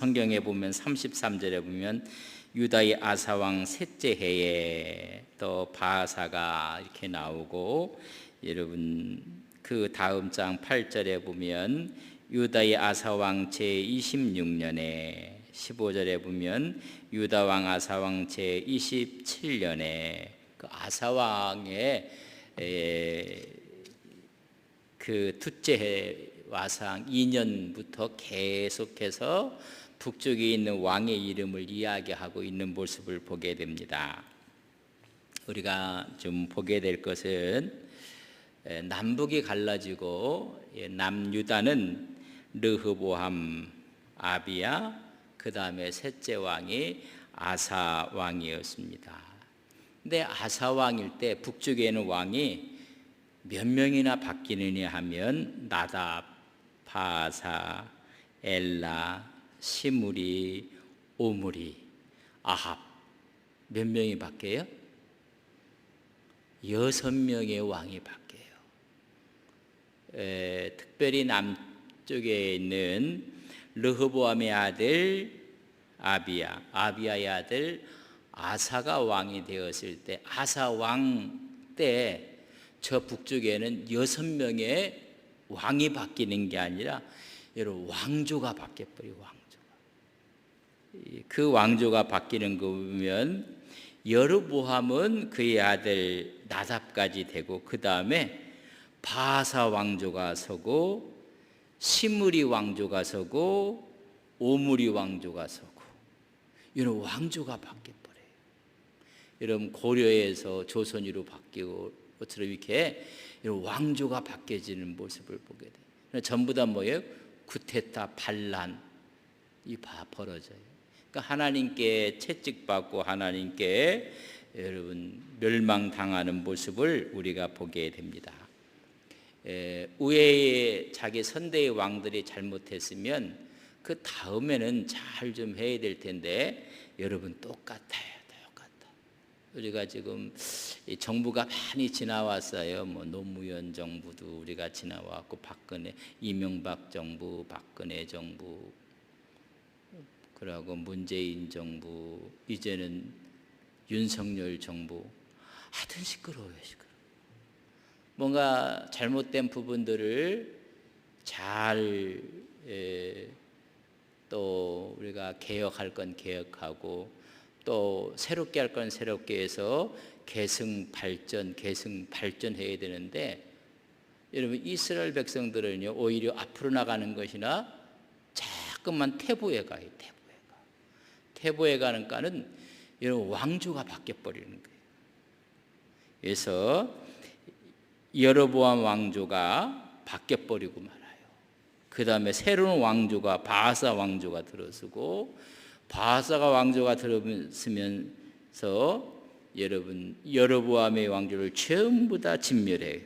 성경에 보면 33절에 보면 유다의 아사왕 셋째 해에 또 바사가 이렇게 나오고, 여러분 그 다음 장 8절에 보면 유다의 아사왕 제26년에 15절에 보면 유다왕 아사왕 제27년에 그 아사왕의 그 둘째 해 와상 2년부터 계속해서 북쪽에 있는 왕의 이름을 이야기하고 있는 모습을 보게 됩니다. 우리가 좀 보게 될 것은 남북이 갈라지고 남유다는 르흐보암, 아비야, 그 다음에 셋째 왕이 아사 왕이었습니다. 근데 아사 왕일 때 북쪽에 있는 왕이 몇 명이나 바뀌느냐 하면 나답, 바사, 엘라, 시므리, 오므리, 아합, 몇 명이 바뀌어요? 6명의 왕이 바뀌어요. 특별히 남쪽에 있는 르흐보암의 아들 아비야, 아비야의 아들 아사가 왕이 되었을 때, 아사 왕 때 저 북쪽에는 6명의 왕이 바뀌는 게 아니라 여러분 왕조가 바뀌어버려요. 왕조가. 그 왕조가 바뀌는 거 보면 여르보암은 그의 아들 나답까지 되고, 그 다음에 바사 왕조가 서고, 시므리 왕조가 서고, 오므리 왕조가 서고, 이런 왕조가 바뀌어버려요. 여러분 고려에서 조선으로 바뀌고 것처럼 이렇게 왕조가 바뀌어지는 모습을 보게 돼요. 전부 다 뭐예요? 구테타, 반란, 이 벌어져요. 그러니까 하나님께 채찍받고 하나님께 여러분 멸망당하는 모습을 우리가 보게 됩니다. 우회의 자기 선대의 왕들이 잘못했으면 그 다음에는 잘 좀 해야 될 텐데, 여러분 똑같아요. 우리가 지금 정부가 많이 지나왔어요. 뭐 노무현 정부도 우리가 지나왔고, 박근혜, 이명박 정부, 박근혜 정부, 그러고 문재인 정부, 이제는 윤석열 정부. 하여튼 시끄러워요. 뭔가 잘못된 부분들을 잘 또 우리가 개혁할 건 개혁하고, 또 새롭게 할 건 새롭게 해서 계승 발전해야 되는데, 여러분 이스라엘 백성들은요 오히려 앞으로 나가는 것이나 자꾸만 퇴보해 가요. 퇴보해 가는 까는 여러분 왕조가 바뀌어 버리는 거예요. 그래서 여로보암 왕조가 바뀌어 버리고 말아요. 그 다음에 새로운 왕조가 바사 왕조가 들어서고, 바사가 왕조가 들어서면서 여러분 여로보암의 왕조를 전부 다 진멸해요.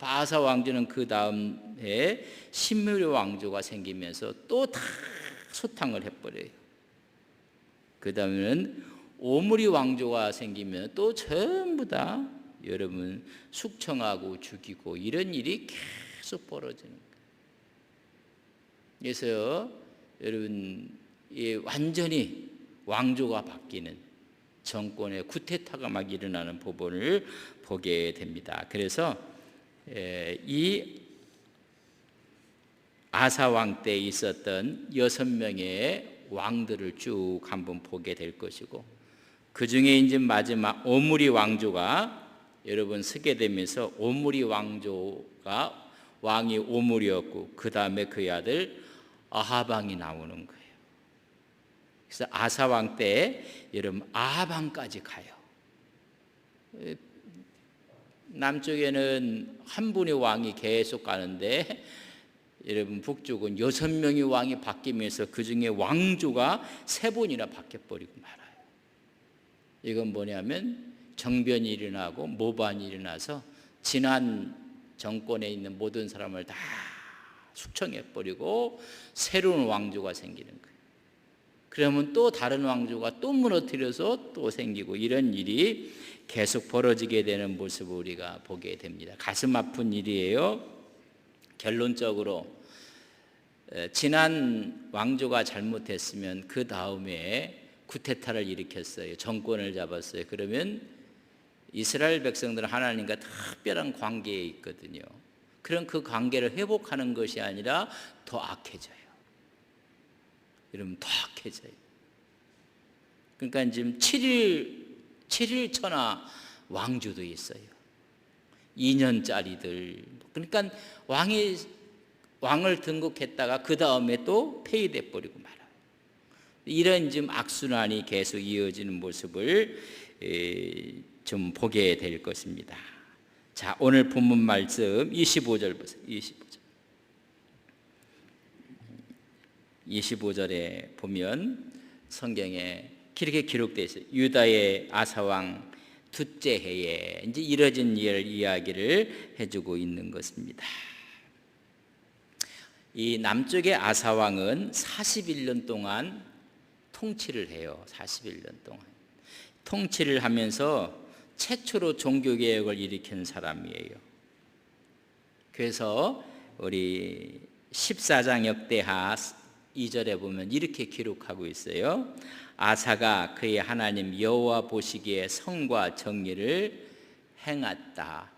바사 왕조는 그 다음에 시므리 왕조가 생기면서 또 다 소탕을 해버려요. 그 다음에는 오므리 왕조가 생기면 또 전부 다 여러분 숙청하고 죽이고, 이런 일이 계속 벌어지는 거예요. 그래서 여러분 완전히 왕조가 바뀌는 정권의 쿠데타가 막 일어나는 부분을 보게 됩니다. 그래서 이 아사 왕 때 있었던 6명의 왕들을 쭉 한번 보게 될 것이고, 그 중에 이제 마지막 오므리 왕조가 여러분 서게 되면서, 오므리 왕조가 왕이 오므리였고, 그 다음에 그의 아들 아합 왕이 나오는 거예요. 그래서 아사 왕 때 여러분 아합 왕까지 가요. 남쪽에는 한 분의 왕이 계속 가는데, 여러분 북쪽은 6명의 왕이 바뀌면서 그 중에 왕조가 3번이나 바뀌어버리고 말아요. 이건 뭐냐면 정변이 일어나고 모반이 일어나서 지난 정권에 있는 모든 사람을 다 숙청해버리고 새로운 왕조가 생기는 거예요. 그러면 또 다른 왕조가 또 무너뜨려서 또 생기고, 이런 일이 계속 벌어지게 되는 모습을 우리가 보게 됩니다. 가슴 아픈 일이에요. 결론적으로 지난 왕조가 잘못했으면 그 다음에 쿠데타를 일으켰어요. 정권을 잡았어요. 그러면 이스라엘 백성들은 하나님과 특별한 관계에 있거든요. 그럼 그 관계를 회복하는 것이 아니라 더 악해져요. 여러분, 더 악해져요. 그러니까 지금 7일 천하 왕조도 있어요. 2년짜리들. 그러니까 왕을 등극했다가 그 다음에 또 폐위돼 버리고 말아요. 이런 지금 악순환이 계속 이어지는 모습을 좀 보게 될 것입니다. 자, 오늘 본문 말씀 25절 보세요. 25절에 보면 성경에 이렇게 기록되어 있어요. 유다의 아사왕 둘째 해에 이제 이뤄진 이야기를 해주고 있는 것입니다. 이 남쪽의 아사왕은 41년 동안 통치를 해요. 41년 동안 통치를 하면서 최초로 종교개혁을 일으킨 사람이에요. 그래서 우리 14장 역대하 2절에 보면 이렇게 기록하고 있어요. 아사가 그의 하나님 여호와 보시기에 성과 정의를 행했다.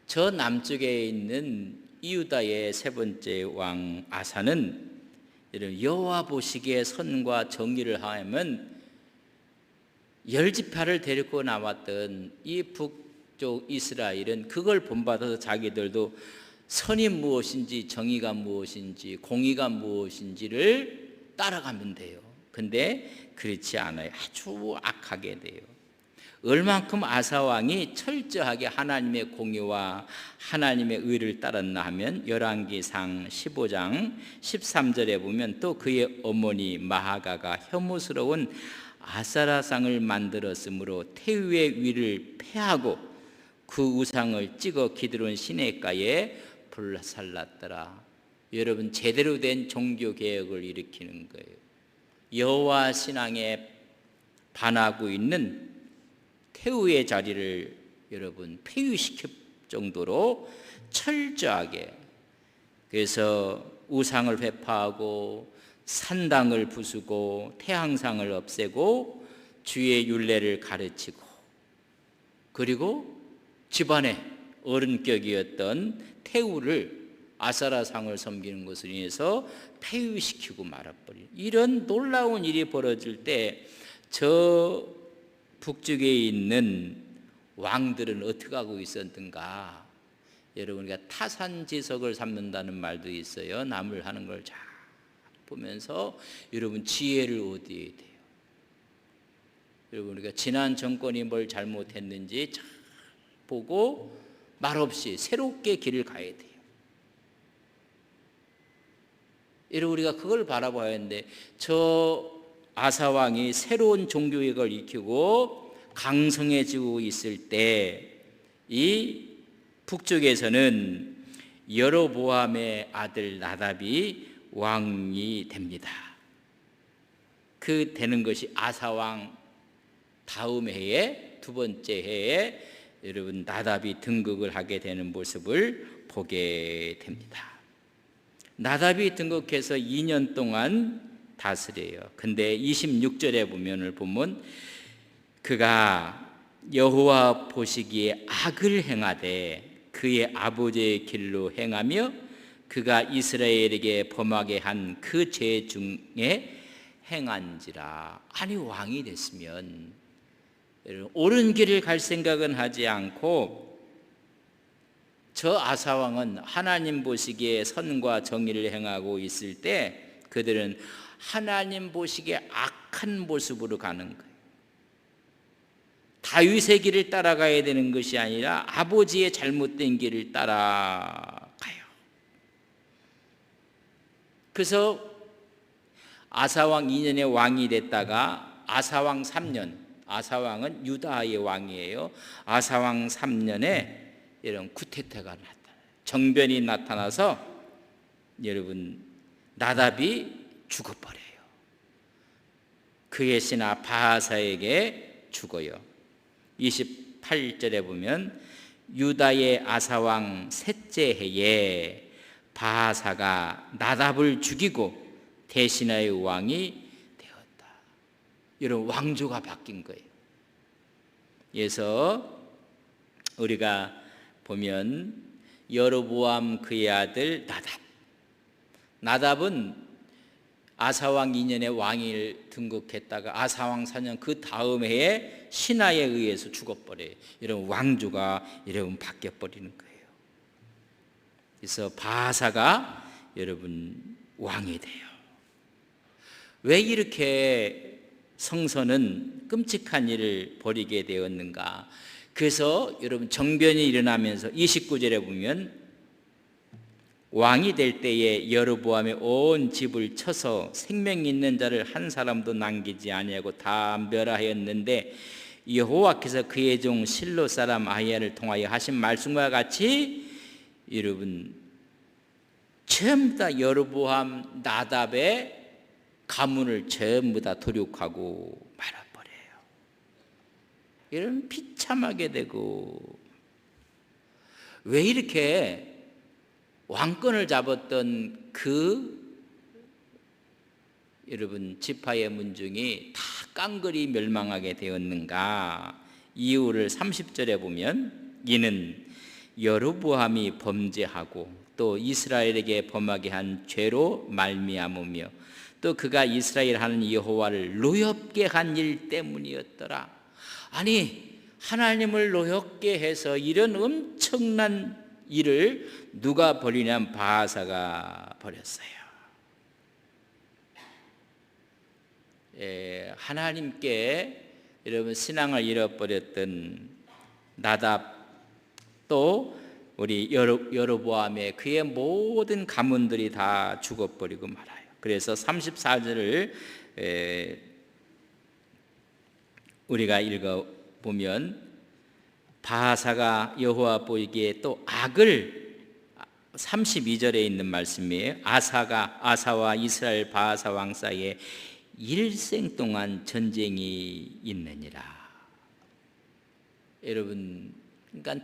저 남쪽에 있는 유다의 세 번째 왕 아사는 여호와 보시기에 선과 정의를 하면 10지파를 데리고 나왔던 이 북쪽 이스라엘은 그걸 본받아서 자기들도 선이 무엇인지 정의가 무엇인지 공의가 무엇인지를 따라가면 돼요. 근데 그렇지 않아요. 아주 악하게 돼요. 얼만큼 아사왕이 철저하게 하나님의 공의와 하나님의 의를 따랐나 하면 열왕기상 15장 13절에 보면 또 그의 어머니 마하가가 혐오스러운 아사라상을 만들었으므로 태우의 위를 폐하고 그 우상을 찍어 기드론 시내가에 불살랐더라. 여러분, 제대로 된 종교개혁을 일으키는 거예요. 여호와 신앙에 반하고 있는 태우의 자리를 여러분 폐위시킬 정도로 철저하게, 그래서 우상을 회파하고 산당을 부수고 태양상을 없애고 주의 율례를 가르치고, 그리고 집안의 어른격이었던 태우를 아사라상을 섬기는 것을 인해서 폐위시키고 말아버리는 이런 놀라운 일이 벌어질 때 저 북쪽에 있는 왕들은 어떻게 하고 있었던가. 여러분, 우리가 타산지석을 삼는다는 말도 있어요. 남을 하는 걸 잘 보면서 여러분 지혜를 얻어야 돼요. 여러분, 우리가 지난 정권이 뭘 잘못했는지 잘 보고 말없이 새롭게 길을 가야 돼요. 여러분, 우리가 그걸 바라봐야 하는데 저 아사왕이 새로운 종교개혁을 익히고 강성해지고 있을 때 이 북쪽에서는 여로보암의 아들 나답이 왕이 됩니다. 그 되는 것이 아사왕 다음 해에 두 번째 해에 여러분 나답이 등극을 하게 되는 모습을 보게 됩니다. 나답이 등극해서 2년 동안 다스려요. 근데 26절에 보면 그가 여호와 보시기에 악을 행하되 그의 아버지의 길로 행하며 그가 이스라엘에게 범하게 한 그 죄 중에 행한지라. 아니, 왕이 됐으면 옳은 길을 갈 생각은 하지 않고, 저 아사왕은 하나님 보시기에 선과 정의를 행하고 있을 때 그들은 하나님 보시기에 악한 모습으로 가는 거예요. 다윗의 길을 따라가야 되는 것이 아니라 아버지의 잘못된 길을 따라가요. 그래서 아사왕 2년에 왕이 됐다가 아사왕 3년, 아사왕은 유다의 왕이에요. 아사왕 3년에 이런 쿠데타가 나타나요. 정변이 나타나서 여러분 나답이 죽어버려요. 그의 신하 바하사에게 죽어요. 28절에 보면 유다의 아사왕 셋째 해에 바하사가 나답을 죽이고 대신하의 왕이 되었다. 이런 왕조가 바뀐 거예요. 그래서 우리가 보면 여로보암 그의 아들 나답은 아사왕 2년에 왕위를 등극했다가 아사왕 4년 그 다음 해에 신하에 의해서 죽어버려요. 이런 왕조가 여러분 바뀌어버리는 거예요. 그래서 바하사가 여러분 왕이 돼요. 왜 이렇게 성서는 끔찍한 일을 벌이게 되었는가? 그래서 여러분 정변이 일어나면서 29절에 보면 왕이 될 때에 여로보암의 온 집을 쳐서 생명 있는 자를 한 사람도 남기지 아니하고 다 멸하였는데 여호와께서 그의 종 실로 사람 아히야를 통하여 하신 말씀과 같이 여러분 전부 다 여로보암 나답의 가문을 전부 다 도륙하고 말아버려요. 이런 비참하게 되고, 왜 이렇게 왕권을 잡았던 그 여러분 지파의 문중이 다 깡그리 멸망하게 되었는가? 이유를 30절에 보면 이는 여로보암이 범죄하고 또 이스라엘에게 범하게 한 죄로 말미암으며 또 그가 이스라엘 하는 여호와를 노엽게 한 일 때문이었더라. 아니, 하나님을 노엽게 해서 이런 엄청난 일을 누가 벌이냐면 바하사가 벌였어요. 하나님께 여러분 신앙을 잃어버렸던 나답 또 우리 여로보암의 그의 모든 가문들이 다 죽어버리고 말아요. 그래서 34절을 우리가 읽어보면 바하사가 여호와 보이기에 또 악을 32절에 있는 말씀이에요. 아사와 이스라엘 바하사 왕 사이에 일생 동안 전쟁이 있느니라. 여러분, 그러니까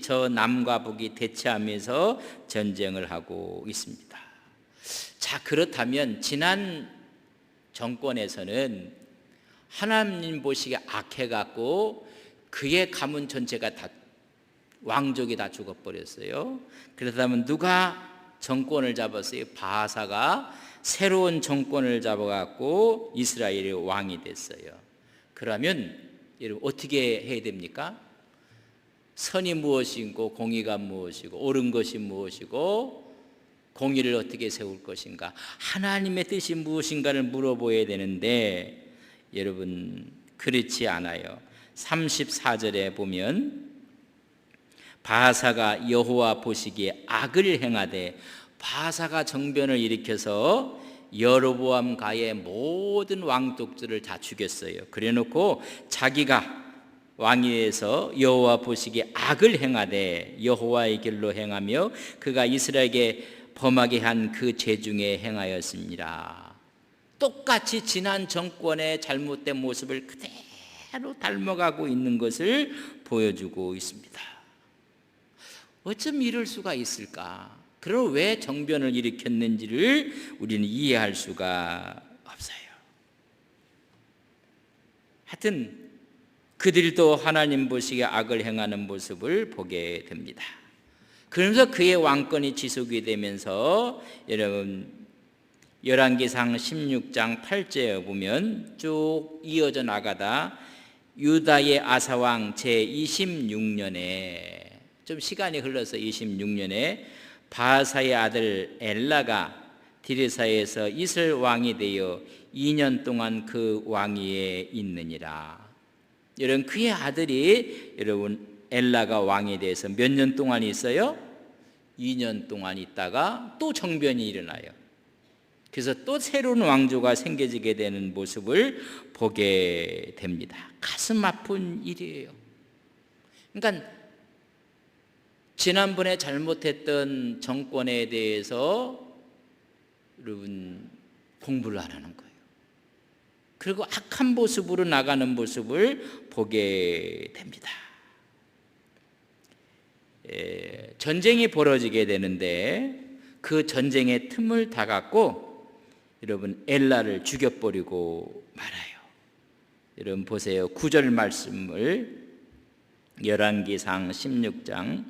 저 남과 북이 대치하면서 전쟁을 하고 있습니다. 자, 그렇다면 지난 정권에서는 하나님 보시기에 악해갖고 그의 가문 전체가 다 왕족이 다 죽어버렸어요. 그렇다면 누가 정권을 잡았어요? 바하사가 새로운 정권을 잡아갖고 이스라엘의 왕이 됐어요. 그러면 여러분 어떻게 해야 됩니까? 선이 무엇이고 공의가 무엇이고 옳은 것이 무엇이고 공의를 어떻게 세울 것인가, 하나님의 뜻이 무엇인가를 물어보아야 되는데 여러분 그렇지 않아요. 34절에 보면 바하사가 여호와 보시기에 악을 행하되, 바하사가 정변을 일으켜서 여로보암 가의 모든 왕족들을 다 죽였어요. 그래놓고 자기가 왕위에서 여호와 보시기에 악을 행하되 여호와의 길로 행하며 그가 이스라엘에게 범하게 한 그 죄 중에 행하였습니다. 똑같이 지난 정권의 잘못된 모습을 그대로 닮아가고 있는 것을 보여주고 있습니다. 어쩜 이럴 수가 있을까? 그럼 왜 정변을 일으켰는지를 우리는 이해할 수가 없어요. 하여튼 그들도 하나님 보시기에 악을 행하는 모습을 보게 됩니다. 그러면서 그의 왕권이 지속이 되면서 여러분 열왕기상 16장 8절에 보면 쭉 이어져 나가다 유다의 아사왕 제26년에, 좀 시간이 흘러서 26년에 바하사의 아들 엘라가 디르사에서 이스라엘 왕이 되어 2년 동안 그 왕위에 있느니라. 여러분 그의 아들이 여러분 엘라가 왕에 대해서 몇 년 동안 있어요? 2년 동안 있다가 또 정변이 일어나요. 그래서 또 새로운 왕조가 생겨지게 되는 모습을 보게 됩니다. 가슴 아픈 일이에요. 그러니까 지난번에 잘못했던 정권에 대해서 여러분 공부를 안 하는 거예요. 그리고 악한 모습으로 나가는 모습을 보게 됩니다. 전쟁이 벌어지게 되는데 그 전쟁의 틈을 다 갖고 여러분 엘라를 죽여버리고 말아요. 여러분 보세요. 9절 말씀을 열왕기상 16장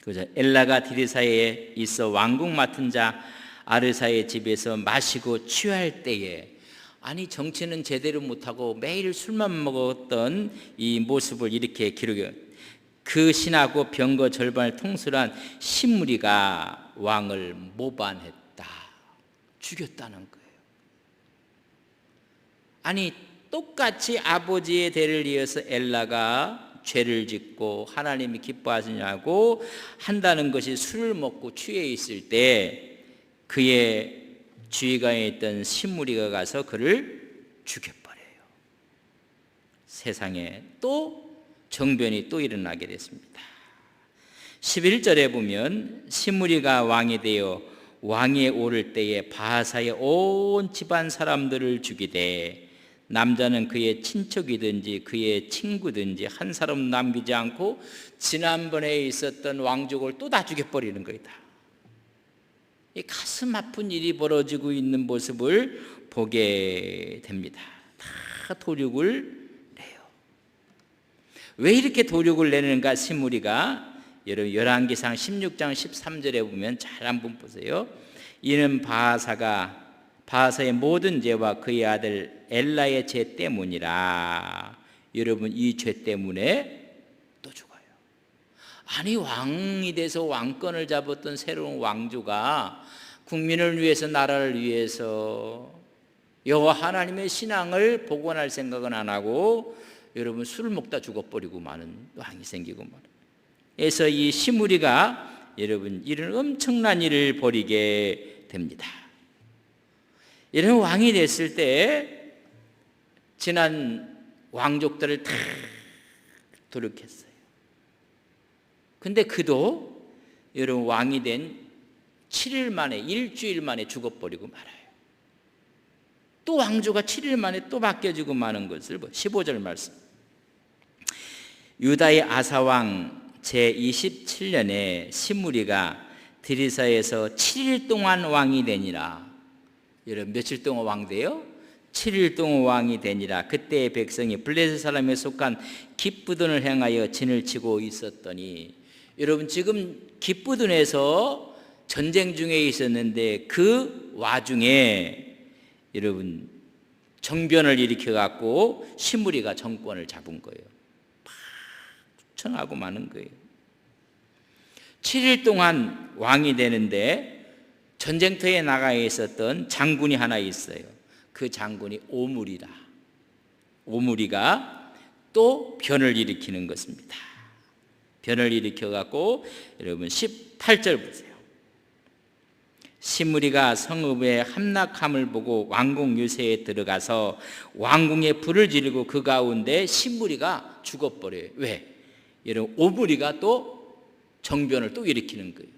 그죠? 엘라가 디르사에 있어 왕궁 맡은 자 아르사의 집에서 마시고 취할 때에, 아니 정치는 제대로 못하고 매일 술만 먹었던 이 모습을 이렇게 기록해요. 그 신하고 병거 절반을 통솔한 시므리가 왕을 모반했다. 죽였다는 거예요. 아니 똑같이 아버지의 대를 이어서 엘라가 죄를 짓고 하나님이 기뻐하시냐고 한다는 것이 술을 먹고 취해 있을 때 그의 주위관에 있던 시므리가 가서 그를 죽여버려요. 세상에 또 정변이 또 일어나게 됐습니다. 11절에 보면 시므리가 왕이 되어 왕위에 오를 때에 바하사의 온 집안 사람들을 죽이되 남자는 그의 친척이든지 그의 친구든지 한 사람 남기지 않고 지난번에 있었던 왕족을 또 다 죽여버리는 거이다. 이 가슴 아픈 일이 벌어지고 있는 모습을 보게 됩니다. 다 도륙을 내요. 왜 이렇게 도륙을 내는가? 시므리가 여러분 열왕기상 16장 13절에 보면 잘 한번 보세요. 이는 바하사의 모든 죄와 그의 아들 엘라의 죄 때문이라. 여러분 이 죄 때문에 또 죽어요. 아니 왕이 돼서 왕권을 잡았던 새로운 왕조가 국민을 위해서 나라를 위해서 여호와 하나님의 신앙을 복원할 생각은 안 하고 여러분 술을 먹다 죽어버리고 마는 왕이 생기고 말은. 그래서 이 시므리가 여러분 이런 엄청난 일을 벌이게 됩니다. 이런 왕이 됐을 때 지난 왕족들을 다 도륙했어요. 근데 그도 여러분 왕이 된 7일 만에, 일주일 만에 죽어버리고 말아요. 또 왕조가 7일 만에 또 바뀌어지고 마는 것을 15절 말씀. 유다의 아사왕 제27년에 시므리가 드리사에서 7일 동안 왕이 되니라. 여러분 며칠 동안 왕 돼요? 7일 동안 왕이 되니라. 그때의 백성이 블레셋 사람에 속한 기브돈을 향하여 진을 치고 있었더니, 여러분 지금 기브돈에서 전쟁 중에 있었는데 그 와중에 여러분 정변을 일으켜 갖고 시므리가 정권을 잡은 거예요. 막 청하고 마는 거예요. 7일 동안 왕이 되는데 전쟁터에 나가 있었던 장군이 하나 있어요. 그 장군이 오므리라. 오므리가 또 변을 일으키는 것입니다. 변을 일으켜 갖고 여러분 18절 보세요. 시므리가 성읍의 함락함을 보고 왕궁 유세에 들어가서 왕궁에 불을 지르고 그 가운데 시므리가 죽어버려요. 왜? 여러분 오므리가 또 정변을 또 일으키는 거예요.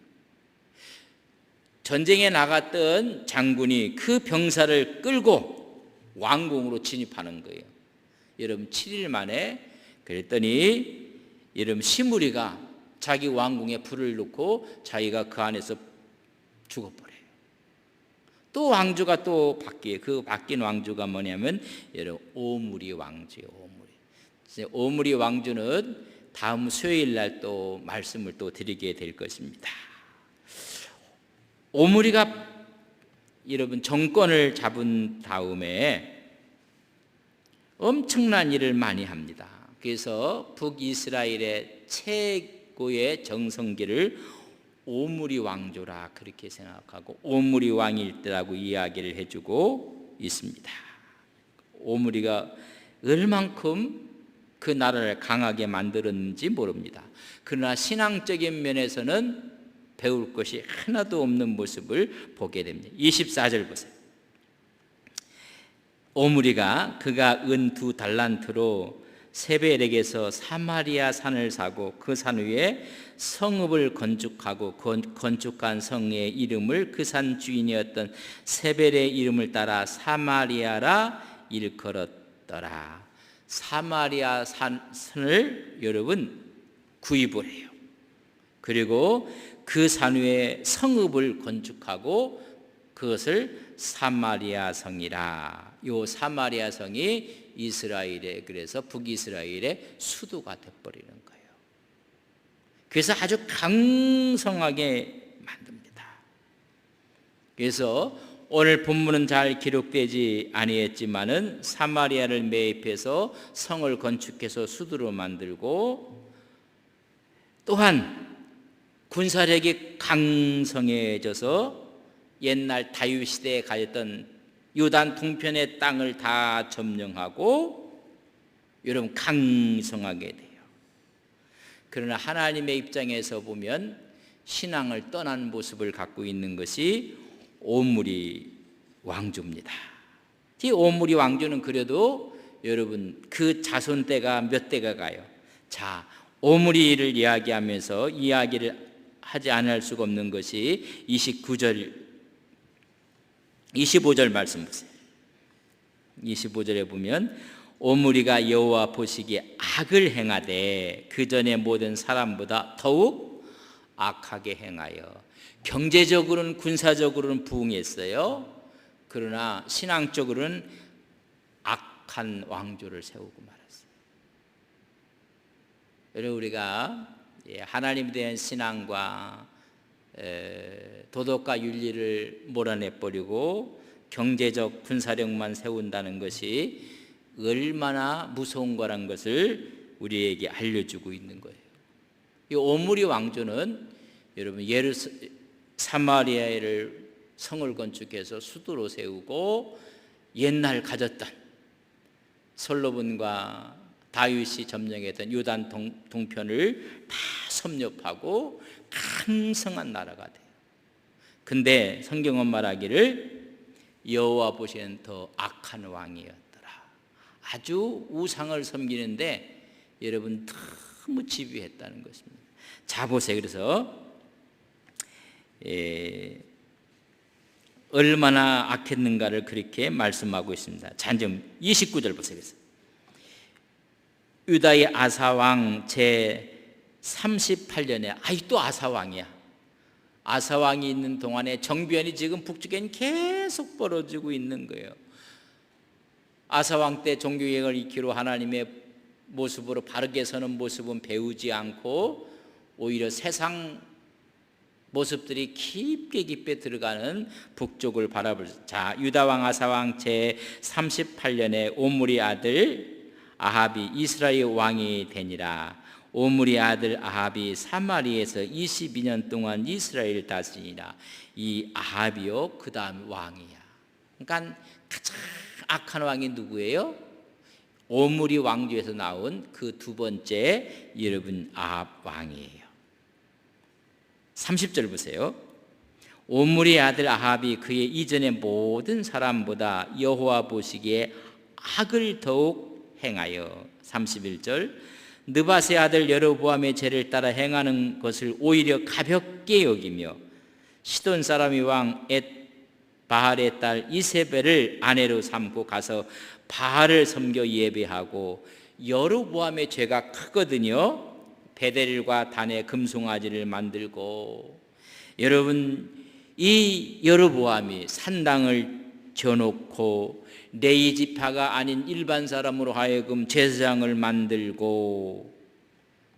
전쟁에 나갔던 장군이 그 병사를 끌고 왕궁으로 진입하는 거예요. 여러분 7일 만에. 그랬더니 여러분 시므리가 자기 왕궁에 불을 놓고 자기가 그 안에서 죽어버려요. 또 왕조가 또 바뀌어요. 그 바뀐 왕조가 뭐냐면 여러분 오므리 왕조예요. 오므리 왕조는 다음 수요일 날 또 말씀을 또 드리게 될 것입니다. 오므리가 여러분 정권을 잡은 다음에 엄청난 일을 많이 합니다. 그래서 북이스라엘의 최고의 정성기를 오므리 왕조라 그렇게 생각하고 오므리 왕일 때라고 이야기를 해주고 있습니다. 오므리가 얼만큼 그 나라를 강하게 만들었는지 모릅니다. 그러나 신앙적인 면에서는 배울 것이 하나도 없는 모습을 보게 됩니다. 24절 보세요. 오므리가 그가 은 2달란트로 세벨에게서 사마리아 산을 사고 그 산 위에 성읍을 건축하고 건축한 성의 이름을 그 산 주인이었던 세벨의 이름을 따라 사마리아라 일컬었더라. 사마리아 산을 여러분 구입을 해요. 그리고 그 산 위에 성읍을 건축하고 그것을 사마리아 성이라. 요 사마리아 성이 이스라엘의, 그래서 북이스라엘의 수도가 되어버리는 거예요. 그래서 아주 강성하게 만듭니다. 그래서 오늘 본문은 잘 기록되지 아니했지만은 사마리아를 매입해서 성을 건축해서 수도로 만들고, 또한 군사력이 강성해져서 옛날 다윗 시대에 가졌던 요단 동편의 땅을 다 점령하고, 여러분 강성하게 돼요. 그러나 하나님의 입장에서 보면 신앙을 떠난 모습을 갖고 있는 것이 오므리 왕조입니다. 이 오므리 왕조는 그래도 여러분 그 자손 때가 몇 대가 가요. 자, 오므리를 이야기하면서 이야기를 하지 않을 수가 없는 것이 25절 말씀 보세요. 25절에 보면 오므리가 여호와 보시기에 악을 행하되 그 전에 모든 사람보다 더욱 악하게 행하여. 경제적으로는, 군사적으로는 부흥했어요. 그러나 신앙적으로는 악한 왕조를 세우고 말았어요. 여러분, 우리가 하나님에 대한 신앙과 도덕과 윤리를 몰아내버리고 경제적 군사력만 세운다는 것이 얼마나 무서운 거란 것을 우리에게 알려주고 있는 거예요. 이 오므리 왕조는 여러분 사마리아를 성을 건축해서 수도로 세우고, 옛날 가졌던 솔로몬과 다윗이 점령했던 요단 동편을 다 섭렵하고 강성한 나라가 돼요. 근데 성경은 말하기를 여호와 보시기엔 더 악한 왕이었더라. 아주 우상을 섬기는데 여러분 너무 집요했다는 것입니다. 자 보세요. 그래서 얼마나 악했는가를 그렇게 말씀하고 있습니다. 자, 이제 29절 보세요. 유다의 아사왕 제 38년에, 또 아사왕이야. 아사왕이 있는 동안에 정변이 지금 북쪽엔 계속 벌어지고 있는 거예요. 아사왕 때 종교개혁을 익히로 하나님의 모습으로 바르게 서는 모습은 배우지 않고 오히려 세상 모습들이 깊게 들어가는 북쪽을 바라볼. 자, 유다왕 아사왕 제 38년에 오므리 아들 아합이 이스라엘 왕이 되니라. 오므리 아들 아합이 사마리에서 22년 동안 이스라엘을 다스리니라. 이 아합이요, 그 다음 왕이야. 그러니까 가장 악한 왕이 누구예요? 오므리 왕조에서 나온 그 두 번째 여러분 아합 왕이에요. 30절 보세요. 오므리 아들 아합이 그의 이전의 모든 사람보다 여호와 보시기에 악을 더욱 행하여. 31절 느밧의 아들 여로보암의 죄를 따라 행하는 것을 오히려 가볍게 여기며 시돈 사람의 왕 바알의 딸 이세벨을 아내로 삼고 가서 바알을 섬겨 예배하고. 여로보암의 죄가 크거든요. 베델과 단의 금송아지를 만들고. 여러분, 이 여로보암이 산당을 지어놓고 레위 지파가 아닌 일반 사람으로 하여금 제사장을 만들고,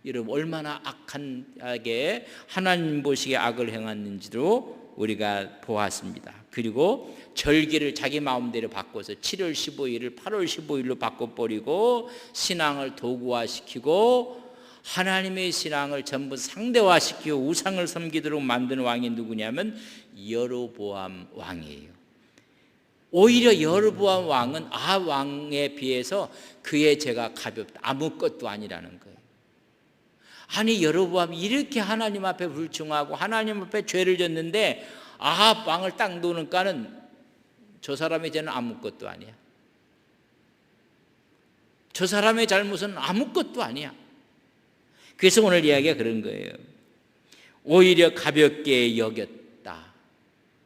여러분 얼마나 악하게 하나님 보시기에 악을 행했는지도 우리가 보았습니다. 그리고 절기를 자기 마음대로 바꿔서 7월 15일을 8월 15일로 바꿔버리고 신앙을 도구화시키고 하나님의 신앙을 전부 상대화시키고 우상을 섬기도록 만든 왕이 누구냐면 여로보암 왕이에요. 오히려 여로보암 왕은 아합 왕에 비해서 그의 죄가 가볍다, 아무것도 아니라는 거예요. 아니, 여로보암이 이렇게 하나님 앞에 불충하고 하나님 앞에 죄를 졌는데 아합 왕을 딱 놓으니까는 저 사람의 죄는 아무것도 아니야. 저 사람의 잘못은 아무것도 아니야. 그래서 오늘 이야기가 그런 거예요. 오히려 가볍게 여겼다.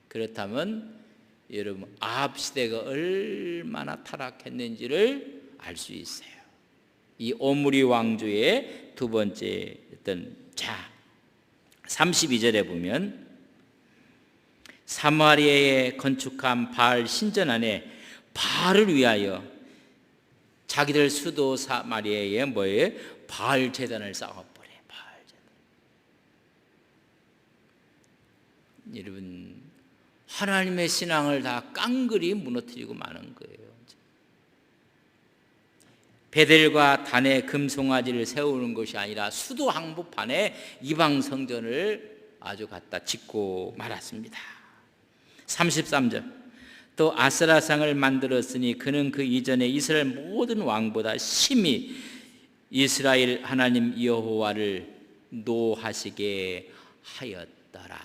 그렇다면 여러분 아합 시대가 얼마나 타락했는지를 알 수 있어요. 이 오므리 왕조의 두 번째 어떤 32절에 보면 사마리아에 건축한 바알 신전 안에 바알을 위하여 자기들 수도 사마리아에 뭐예요? 바알 제단을 쌓아버려. 바알 제단. 여러분, 하나님의 신앙을 다 깡그리 무너뜨리고 마는 거예요. 베델과 단에 금송아지를 세우는 것이 아니라 수도 항복판에 이방 성전을 아주 갖다 짓고 말았습니다. 33절. 또 아세라상을 만들었으니 그는 그 이전에 이스라엘 모든 왕보다 심히 이스라엘 하나님 여호와를 노하시게 하였더라.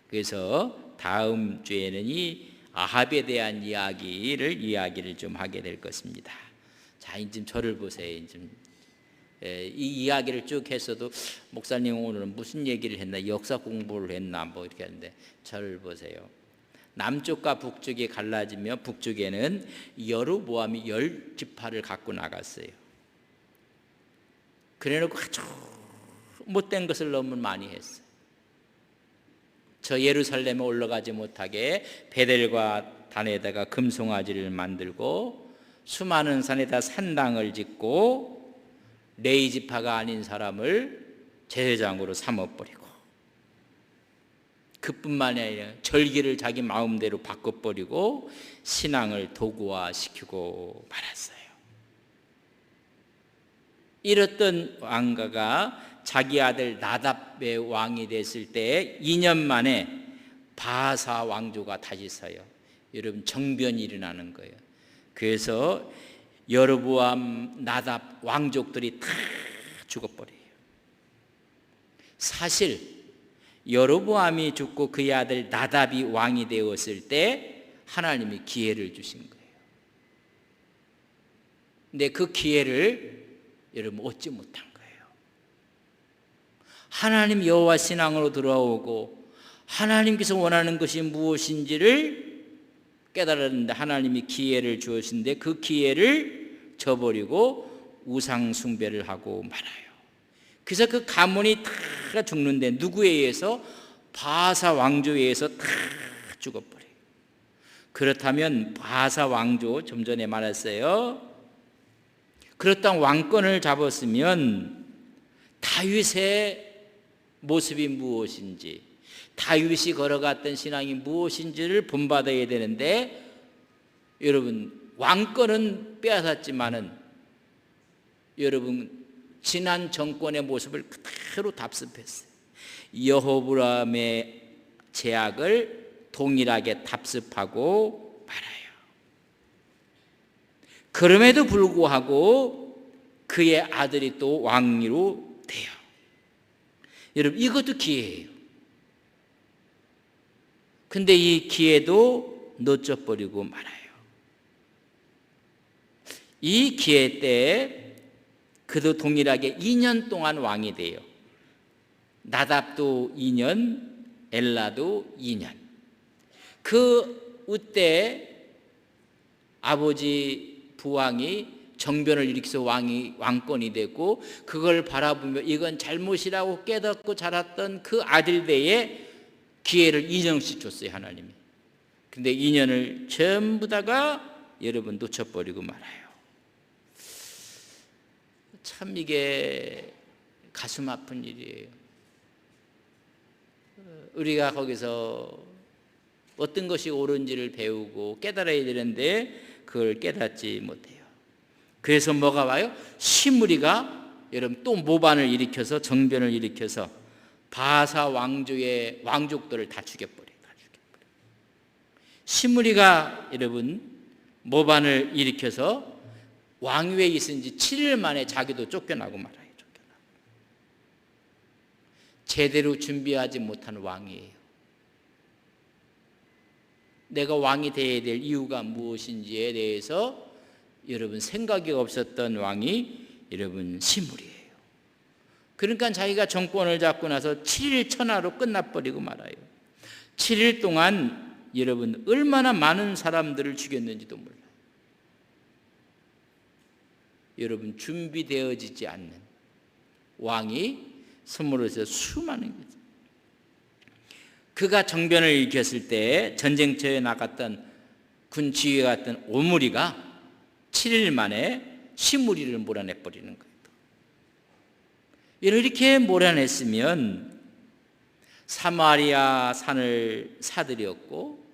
그래서 다음 주에는 이 아합에 대한 이야기를 좀 하게 될 것입니다. 자, 이제 저를 보세요. 이 이야기를 쭉 했어도 목사님 오늘은 무슨 얘기를 했나, 역사 공부를 했나 뭐 이렇게 하는데 저를 보세요. 남쪽과 북쪽이 갈라지며 북쪽에는 여로보암이 10지파를 갖고 나갔어요. 그래놓고 아주 못된 것을 너무 많이 했어요. 저 예루살렘에 올라가지 못하게 베델과 단에다가 금송아지를 만들고 수많은 산에다 산당을 짓고 레위 지파가 아닌 사람을 제사장으로 삼아버리고, 그뿐만이 아니라 절기를 자기 마음대로 바꿔버리고 신앙을 도구화시키고 말았어요. 이랬던 왕가가 자기 아들 나답의 왕이 됐을 때 2년 만에 바사 왕조가 다시 서요. 여러분, 정변이 일어나는 거예요. 그래서 여로보암, 나답 왕족들이 다 죽어버려요. 사실 여로보암이 죽고 그의 아들 나답이 왕이 되었을 때 하나님이 기회를 주신 거예요. 근데 그 기회를 여러분 얻지 못한 거예요. 하나님 여호와 신앙으로 돌아오고 하나님께서 원하는 것이 무엇인지를 깨달았는데 하나님이 기회를 주었는데 그 기회를 저버리고 우상 숭배를 하고 말아요. 그래서 그 가문이 다 죽는데 누구에 의해서? 바사 왕조에 의해서 다 죽어버려요. 그렇다면 바사 왕조, 좀 전에 말했어요. 그렇다면 왕권을 잡았으면 다윗의 모습이 무엇인지, 다윗이 걸어갔던 신앙이 무엇인지를 본받아야 되는데, 여러분, 왕권은 빼앗았지만은 여러분 지난 정권의 모습을 그대로 답습했어요. 여호보암의 제약을 동일하게 답습하고 말아요. 그럼에도 불구하고 그의 아들이 또 왕위로 돼요. 여러분, 이것도 기회예요. 근데 이 기회도 놓쳐버리고 말아요. 이 기회 때 그도 동일하게 2년 동안 왕이 돼요. 나답도 2년, 엘라도 2년. 그 때 아버지 부왕이 정변을 일으켜서 왕권이 되고, 그걸 바라보며 이건 잘못이라고 깨닫고 자랐던 그 아들들에게 기회를 2년씩 줬어요, 하나님이. 근데 2년을 전부 다가 여러분 놓쳐버리고 말아요. 참 이게 가슴 아픈 일이에요. 우리가 거기서 어떤 것이 옳은지를 배우고 깨달아야 되는데 그걸 깨닫지 못해요. 그래서 뭐가 와요? 시므리가 여러분 또 모반을 일으켜서 정변을 일으켜서 바사 왕조의 왕족들을 다 죽여버려요. 시므리가 여러분 모반을 일으켜서 왕위에 있은 지 7일 만에 자기도 쫓겨나고 말아요. 제대로 준비하지 못한 왕이에요. 내가 왕이 되어야 될 이유가 무엇인지에 대해서 여러분 생각이 없었던 왕이 여러분 시므리예요. 그러니까 자기가 정권을 잡고 나서 7일 천하로 끝나버리고 말아요. 7일 동안 여러분 얼마나 많은 사람들을 죽였는지도 몰라요. 여러분 준비되어지지 않는 왕이 스물에서 수많은 거죠. 그가 정변을 일으켰을 때 전쟁터에 나갔던 군 지휘가 같던 오므리가 7일 만에 시므리를 몰아내버리는 거예요. 이렇게 몰아냈으면 사마리아 산을 사들였고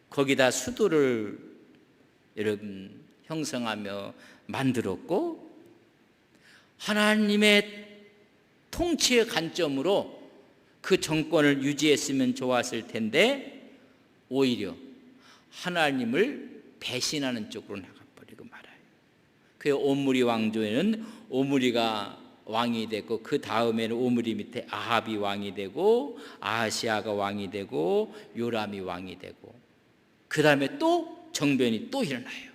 거기다 수도를 여러분 형성하며 만들었고 하나님의 통치의 관점으로 그 정권을 유지했으면 좋았을 텐데 오히려 하나님을 배신하는 쪽으로 나가버리고 말아요. 그 오므리 왕조에는 오므리가 왕이 되고 그 다음에는 오므리 밑에 아합이 왕이 되고 아하시아가 왕이 되고 요람이 왕이 되고 그 다음에 또 정변이 또 일어나요.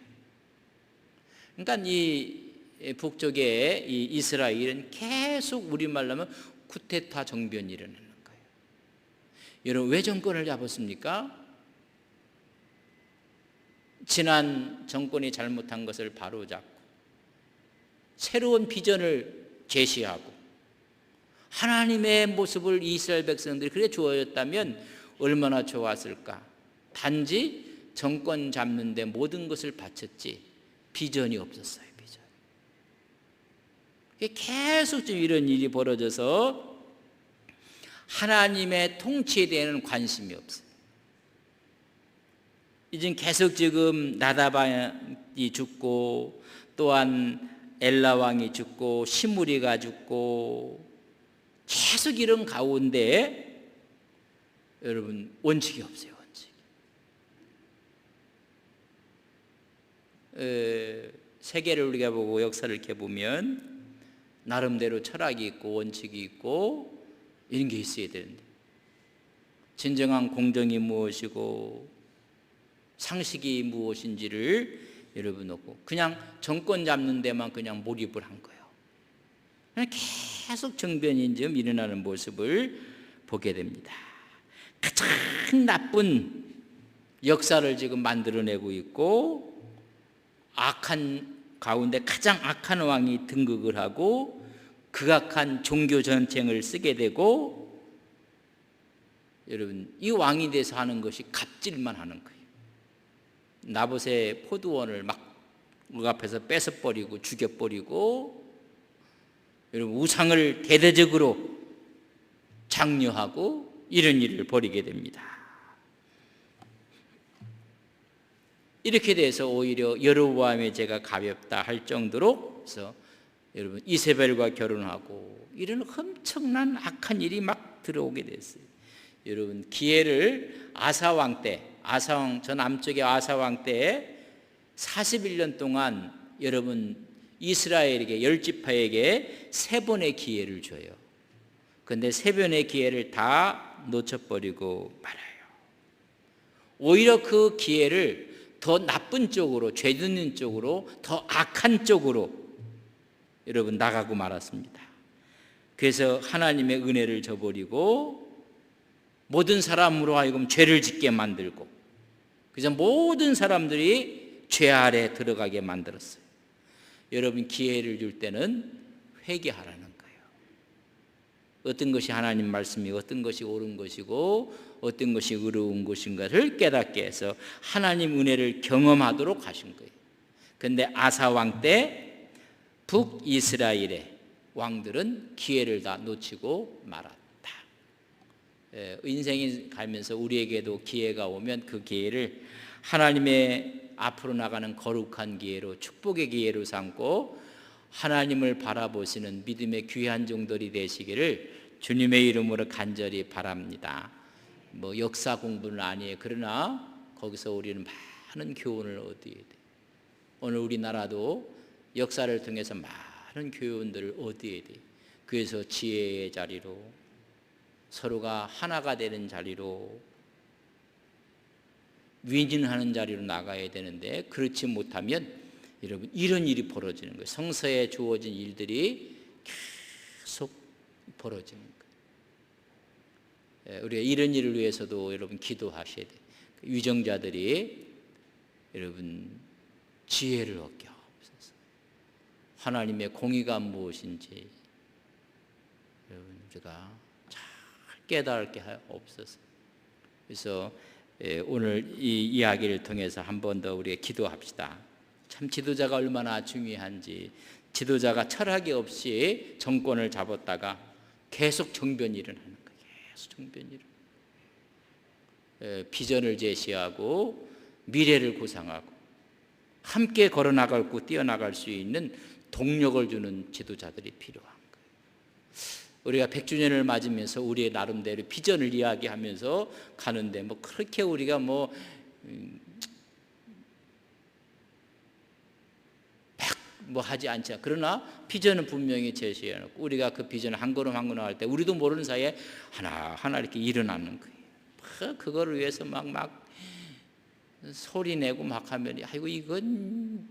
그러니까 이 북쪽의 이 이스라엘은 계속 우리말로 하면 쿠데타 정변이 일어나는 거예요. 여러분 왜 정권을 잡았습니까? 지난 정권이 잘못한 것을 바로잡고 새로운 비전을 제시하고 하나님의 모습을 이스라엘 백성들이 그래 주어졌다면 얼마나 좋았을까. 단지 정권 잡는 데 모든 것을 바쳤지 비전이 없었어요. 비전. 계속 좀 이런 일이 벌어져서 하나님의 통치에 대한 관심이 없어요. 이제 계속 지금 나다방이 죽고 또한 엘라 왕이 죽고 시므리가 죽고 계속 이런 가운데 여러분 원칙이 없어요. 원칙. 세계를 우리가 보고 역사를 이렇게 보면 나름대로 철학이 있고 원칙이 있고 이런 게 있어야 되는데 진정한 공정이 무엇이고 상식이 무엇인지를 여러분 없고 그냥 정권 잡는 데만 그냥 몰입을 한 거예요. 계속 정변이 좀 일어나는 모습을 보게 됩니다. 가장 나쁜 역사를 지금 만들어내고 있고 악한 가운데 가장 악한 왕이 등극을 하고 극악한 종교 전쟁을 쓰게 되고 여러분 이 왕이 돼서 하는 것이 갑질만 하는 거예요. 나봇의 포도원을 막 앞에서 뺏어버리고 죽여버리고 여러분 우상을 대대적으로 장려하고 이런 일을 벌이게 됩니다. 이렇게 돼서 오히려 여로보암의 죄가 가볍다 할 정도로 그래서 여러분 이세벨과 결혼하고 이런 엄청난 악한 일이 막 들어오게 됐어요. 여러분 기회를 아사왕 때 아사왕 저 남쪽의 아사왕 때 41년 동안 여러분 이스라엘에게 10지파에게 3번의 기회를 줘요. 그런데 3번의 기회를 다 놓쳐버리고 말아요. 오히려 그 기회를 더 나쁜 쪽으로 죄 짓는 쪽으로 더 악한 쪽으로 여러분 나가고 말았습니다. 그래서 하나님의 은혜를 저버리고 모든 사람으로 하여금 죄를 짓게 만들고 그래서 모든 사람들이 죄 아래 들어가게 만들었어요. 여러분 기회를 줄 때는 회개하라는 거예요. 어떤 것이 하나님 말씀이 어떤 것이 옳은 것이고 어떤 것이 의로운 것인가를 깨닫게 해서 하나님 은혜를 경험하도록 하신 거예요. 그런데 아사 왕 때 북이스라엘의 왕들은 기회를 다 놓치고 말았다. 인생이 가면서 우리에게도 기회가 오면 그 기회를 하나님의 앞으로 나가는 거룩한 기회로 축복의 기회로 삼고 하나님을 바라보시는 믿음의 귀한 종들이 되시기를 주님의 이름으로 간절히 바랍니다. 뭐 역사 공부는 아니에요. 그러나 거기서 우리는 많은 교훈을 얻어야 돼. 오늘 우리나라도 역사를 통해서 많은 교훈들을 얻어야 돼. 그래서 지혜의 자리로 서로가 하나가 되는 자리로 윈윈하는 자리로 나가야 되는데 그렇지 못하면 여러분 이런 일이 벌어지는 거예요. 성서에 주어진 일들이 계속 벌어지는 거예요. 우리가 이런 일을 위해서도 여러분 기도하셔야 돼요. 위정자들이 여러분 지혜를 얻게 하옵소서. 하나님의 공의가 무엇인지 여러분 우리가 잘 깨달게 하옵소서. 그래서 오늘 이 이야기를 통해서 한 번 더 우리가 기도합시다. 참 지도자가 얼마나 중요한지. 지도자가 철학이 없이 정권을 잡았다가 계속 정변이 일어나는 거예요. 계속 정변이 일어나는. 비전을 제시하고 미래를 구상하고 함께 걸어나가고 뛰어나갈 수 있는 동력을 주는 지도자들이 필요한 거예요. 우리가 100주년을 맞으면서 우리의 나름대로 비전을 이야기하면서 가는데 뭐 그렇게 우리가 뭐 하지 않죠. 그러나 비전은 분명히 제시해놓고 우리가 그 비전을 한 걸음 한 걸음 할 때 우리도 모르는 사이에 하나하나 이렇게 일어나는 거예요. 그거를 위해서 막 소리 내고 막 하면 아이고 이건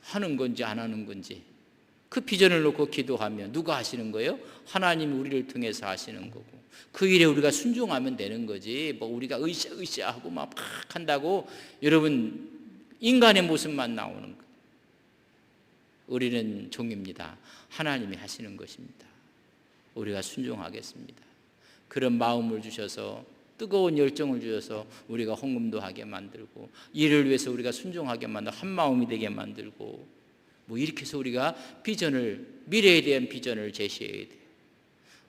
하는 건지 안 하는 건지. 그 비전을 놓고 기도하면 누가 하시는 거예요? 하나님이 우리를 통해서 하시는 거고 그 일에 우리가 순종하면 되는 거지. 뭐 우리가 으쌰으쌰하고 막 한다고 여러분 인간의 모습만 나오는 거예요. 우리는 종입니다. 하나님이 하시는 것입니다. 우리가 순종하겠습니다. 그런 마음을 주셔서 뜨거운 열정을 주셔서 우리가 헌금도 하게 만들고 이를 위해서 우리가 순종하게 만들고 한 마음이 되게 만들고 뭐 이렇게 해서 우리가 미래에 대한 비전을 제시해야 돼요.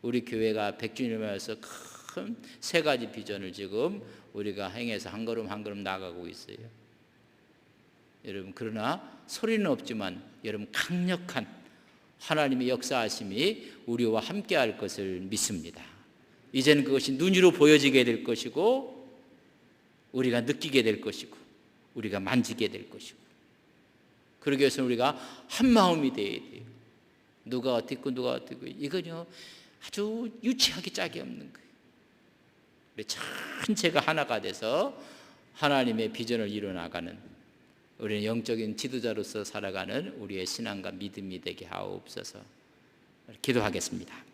우리 교회가 100주년을 맞아서 큰 세 가지 비전을 지금 우리가 행해서 한 걸음 한 걸음 나가고 있어요. 여러분 그러나 소리는 없지만 여러분 강력한 하나님의 역사하심이 우리와 함께할 것을 믿습니다. 이제는 그것이 눈으로 보여지게 될 것이고 우리가 느끼게 될 것이고 우리가 만지게 될 것이고 그러기 위해서 우리가 한 마음이 되어야 돼요. 누가 어떻게 있고 누가 어떻게 있고 이건요 아주 유치하게 짝이 없는 거예요. 우리 전체가 하나가 돼서 하나님의 비전을 이뤄나가는 우리는 영적인 지도자로서 살아가는 우리의 신앙과 믿음이 되게 하옵소서. 기도하겠습니다.